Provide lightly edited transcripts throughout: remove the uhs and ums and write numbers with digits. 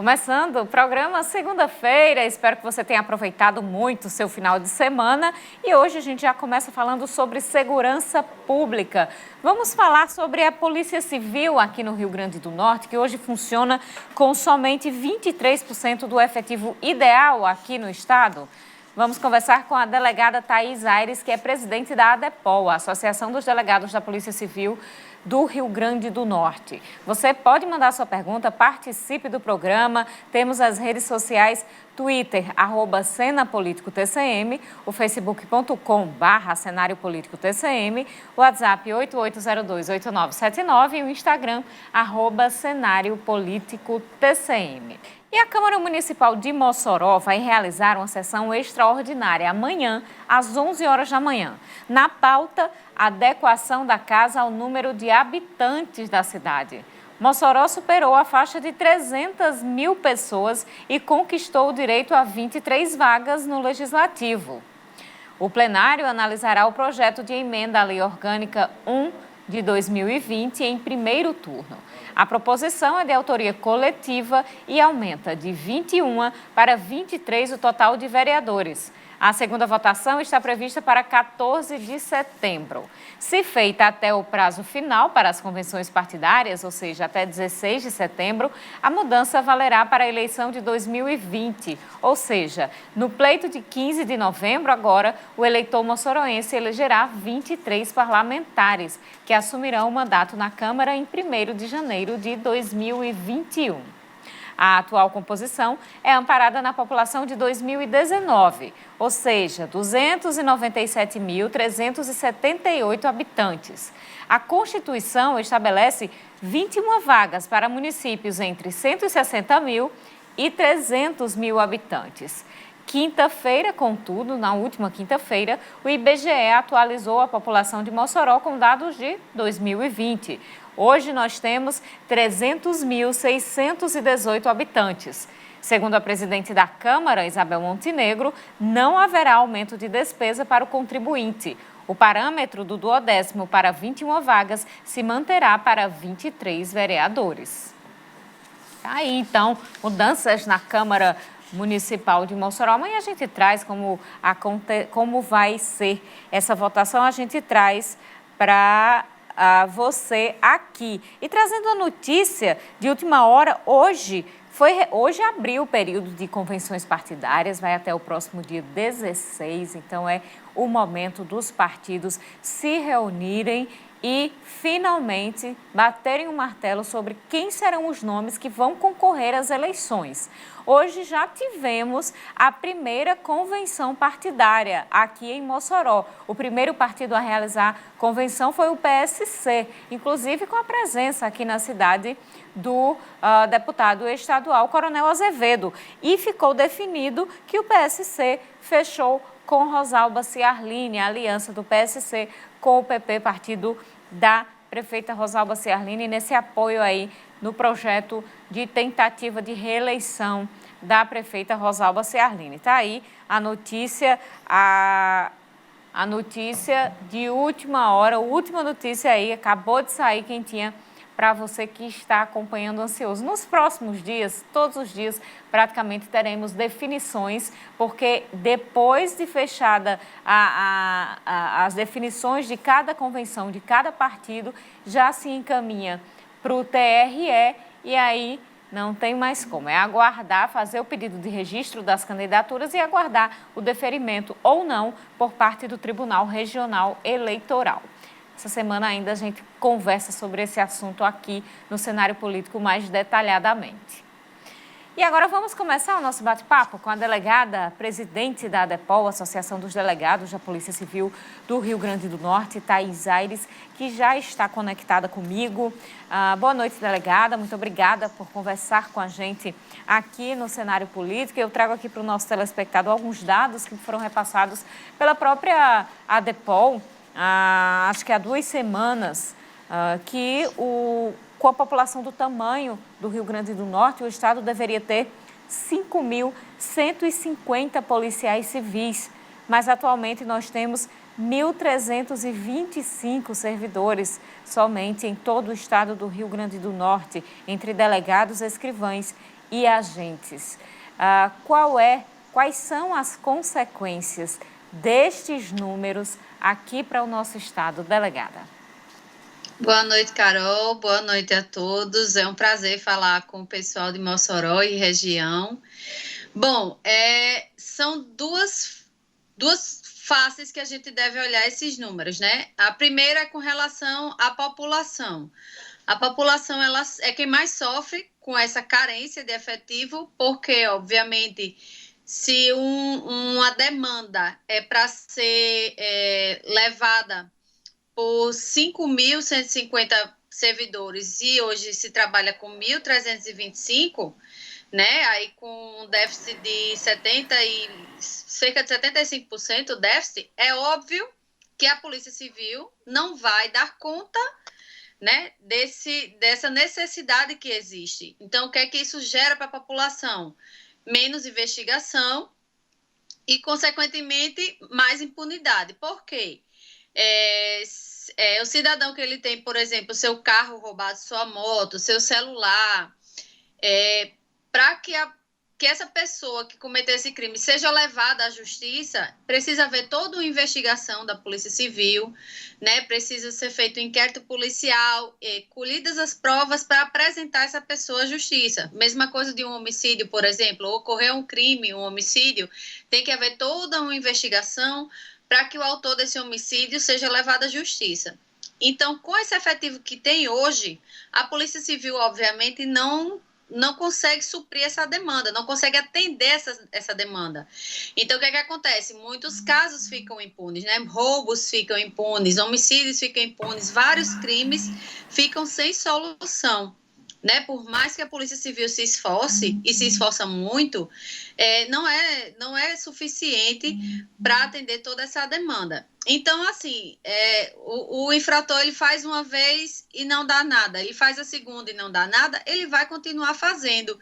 Começando o programa segunda-feira, espero que você tenha aproveitado muito o seu final de semana e hoje a gente já começa falando sobre segurança pública. Vamos falar sobre a Polícia Civil aqui no Rio Grande do Norte, que hoje funciona com somente 23% do efetivo ideal aqui no estado. Vamos conversar com a delegada Thaís Aires, que é presidente da ADEPOL, a Associação dos Delegados da Polícia Civil do Rio Grande do Norte. Você pode mandar sua pergunta, participe do programa. Temos as redes sociais Twitter, @CenaPolíticoTCM, o facebook.com/Cenário Político TCM, o WhatsApp 88028979 e o Instagram, @Cenário Político TCM. E a Câmara Municipal de Mossoró vai realizar uma sessão extraordinária amanhã, às 11 horas da manhã. Na pauta, a adequação da casa ao número de habitantes da cidade. Mossoró superou a faixa de 300 mil pessoas e conquistou o direito a 23 vagas no Legislativo. O plenário analisará o projeto de emenda à Lei Orgânica 1 de 2020 em primeiro turno. A proposição é de autoria coletiva e aumenta de 21 para 23 o total de vereadores. A segunda votação está prevista para 14 de setembro. Se feita até o prazo final para as convenções partidárias, ou seja, até 16 de setembro, a mudança valerá para a eleição de 2020. Ou seja, no pleito de 15 de novembro, agora, o eleitor moçoroense elegerá 23 parlamentares, que assumirão o mandato na Câmara em 1º de janeiro de 2021. A atual composição é amparada na população de 2019, ou seja, 297.378 habitantes. A Constituição estabelece 21 vagas para municípios entre 160 mil e 300 mil habitantes. Quinta-feira, contudo, na última quinta-feira, o IBGE atualizou a população de Mossoró com dados de 2020. Hoje nós temos 300.618 habitantes. Segundo a presidente da Câmara, Isabel Montenegro, não haverá aumento de despesa para o contribuinte. O parâmetro do duodécimo para 21 vagas se manterá para 23 vereadores. Aí, então, mudanças na Câmara Municipal de Mossoró. Amanhã a gente traz como vai ser essa votação, a gente traz para você aqui. E trazendo a notícia de última hora, hoje abriu o período de convenções partidárias, vai até o próximo dia 16, então é o momento dos partidos se reunirem e finalmente baterem o martelo sobre quem serão os nomes que vão concorrer às eleições. Hoje já tivemos a primeira convenção partidária aqui em Mossoró. O primeiro partido a realizar convenção foi o PSC, inclusive com a presença aqui na cidade do deputado estadual Coronel Azevedo. E ficou definido que o PSC fechou com Rosalba Ciarline, a aliança do PSC com o PP, partido da prefeita Rosalba Ciarline, nesse apoio aí no projeto de tentativa de reeleição da prefeita Rosalba Ciarline. Está aí a notícia de última hora, a última notícia aí, acabou de sair, quem tinha para você que está acompanhando ansioso. Nos próximos dias, todos os dias, praticamente teremos definições, porque depois de fechada as definições de cada convenção, de cada partido, já se encaminha para o TRE e aí não tem mais como. É aguardar, fazer o pedido de registro das candidaturas e aguardar o deferimento ou não por parte do Tribunal Regional Eleitoral. Essa semana ainda a gente conversa sobre esse assunto aqui no Cenário Político mais detalhadamente. E agora vamos começar o nosso bate-papo com a delegada presidente da ADEPOL, Associação dos Delegados da Polícia Civil do Rio Grande do Norte, Thaís Aires, que já está conectada comigo. Boa noite, delegada. Muito obrigada por conversar com a gente aqui no Cenário Político. Eu trago aqui para o nosso telespectador alguns dados que foram repassados pela própria ADEPOL, acho que há 2 semanas, que com a população do tamanho do Rio Grande do Norte, o estado deveria ter 5.150 policiais civis, mas atualmente nós temos 1.325 servidores somente em todo o estado do Rio Grande do Norte, entre delegados, escrivães e agentes. Quais são as consequências destes números aqui para o nosso estado, delegada? Boa noite, Carol. Boa noite a todos. É um prazer falar com o pessoal de Mossoró e região. Bom, são duas faces que a gente deve olhar esses números, né? A primeira é com relação à população. A população ela é quem mais sofre com essa carência de efetivo, porque, obviamente, se uma demanda é para ser levada por 5.150 servidores e hoje se trabalha com 1.325, né? Aí com um déficit de cerca de 75% déficit, é óbvio que a Polícia Civil não vai dar conta, né, dessa necessidade que existe. Então, o que é que isso gera para a população? Menos investigação e, consequentemente, mais impunidade. Por quê? O cidadão que ele tem, por exemplo, seu carro roubado, sua moto, seu celular, para que essa pessoa que cometeu esse crime seja levada à justiça, precisa haver toda uma investigação da Polícia Civil, né? Precisa ser feito um inquérito policial, colhidas as provas para apresentar essa pessoa à justiça. Mesma coisa de um homicídio, por exemplo, ocorreu um crime, um homicídio, tem que haver toda uma investigação para que o autor desse homicídio seja levado à justiça. Então, com esse efetivo que tem hoje, a Polícia Civil, obviamente, não consegue suprir essa demanda, não consegue atender essa demanda. Então, o que é que acontece? Muitos casos ficam impunes, né? Roubos ficam impunes, homicídios ficam impunes, vários crimes ficam sem solução, né? Por mais que a Polícia Civil se esforce, e se esforça muito, não é suficiente para atender toda essa demanda. Então, assim, o infrator, ele faz uma vez e não dá nada, ele faz a segunda e não dá nada, ele vai continuar fazendo.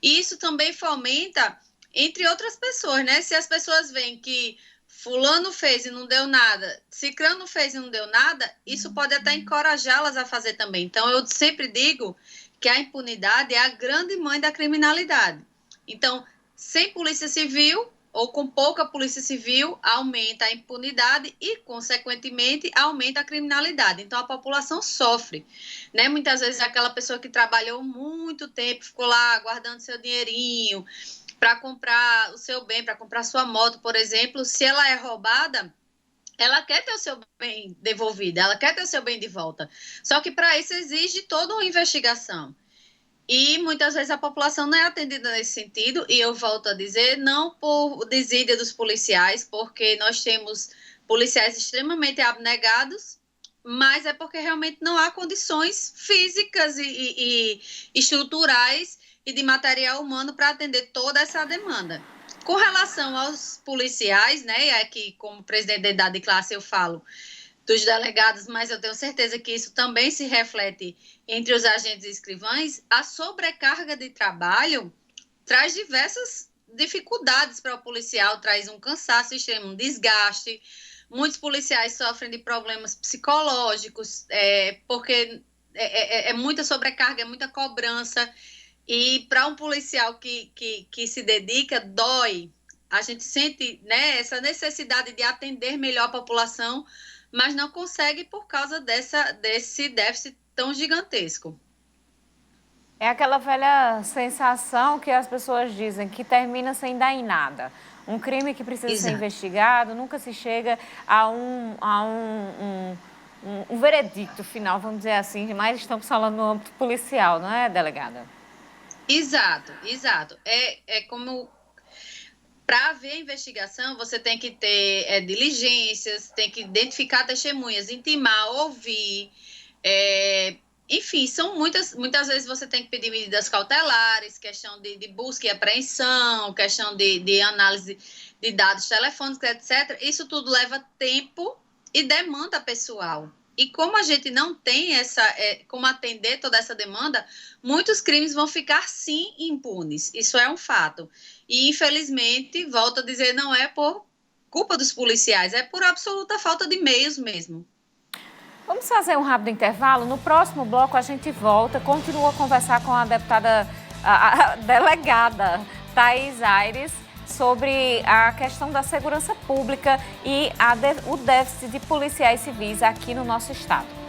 E isso também fomenta entre outras pessoas, né? Se as pessoas veem que fulano fez e não deu nada, cicrano fez e não deu nada, isso pode até encorajá-las a fazer também. Então, eu sempre digo que a impunidade é a grande mãe da criminalidade. Então, sem polícia civil ou com pouca polícia civil, aumenta a impunidade e, consequentemente, aumenta a criminalidade. Então, a população sofre, né? Muitas vezes, aquela pessoa que trabalhou muito tempo, ficou lá guardando seu dinheirinho para comprar o seu bem, para comprar sua moto, por exemplo, se ela é roubada, ela quer ter o seu bem devolvido, ela quer ter o seu bem de volta. Só que para isso exige toda uma investigação. E muitas vezes a população não é atendida nesse sentido, e eu volto a dizer, não por desídia dos policiais, porque nós temos policiais extremamente abnegados, mas é porque realmente não há condições físicas e estruturais e de material humano para atender toda essa demanda. Com relação aos policiais, né, aqui como presidente da idade de classe eu falo dos delegados, mas eu tenho certeza que isso também se reflete entre os agentes e escrivães, a sobrecarga de trabalho traz diversas dificuldades para o policial, traz um cansaço extremo, um desgaste. Muitos policiais sofrem de problemas psicológicos, porque é muita sobrecarga, é muita cobrança. E para um policial que se dedica, dói. A gente sente, né, essa necessidade de atender melhor a população, mas não consegue por causa desse déficit tão gigantesco. É aquela velha sensação que as pessoas dizem que termina sem dar em nada. Um crime que precisa ser investigado, nunca se chega a um veredicto final, vamos dizer assim, mas estamos falando no âmbito policial, não é, delegada? Exato. É como... Para haver investigação, você tem que ter diligências, tem que identificar testemunhas, intimar, ouvir. Enfim, são muitas vezes você tem que pedir medidas cautelares, questão de busca e apreensão, questão de análise de dados telefônicos, etc. Isso tudo leva tempo e demanda pessoal. E como a gente não tem como atender toda essa demanda, muitos crimes vão ficar, sim, impunes. Isso é um fato. E, infelizmente, volto a dizer, não é por culpa dos policiais, é por absoluta falta de meios mesmo. Vamos fazer um rápido intervalo. No próximo bloco a gente volta, continua a conversar com a deputada a delegada Thaís Aires sobre a questão da segurança pública e o déficit de policiais civis aqui no nosso estado.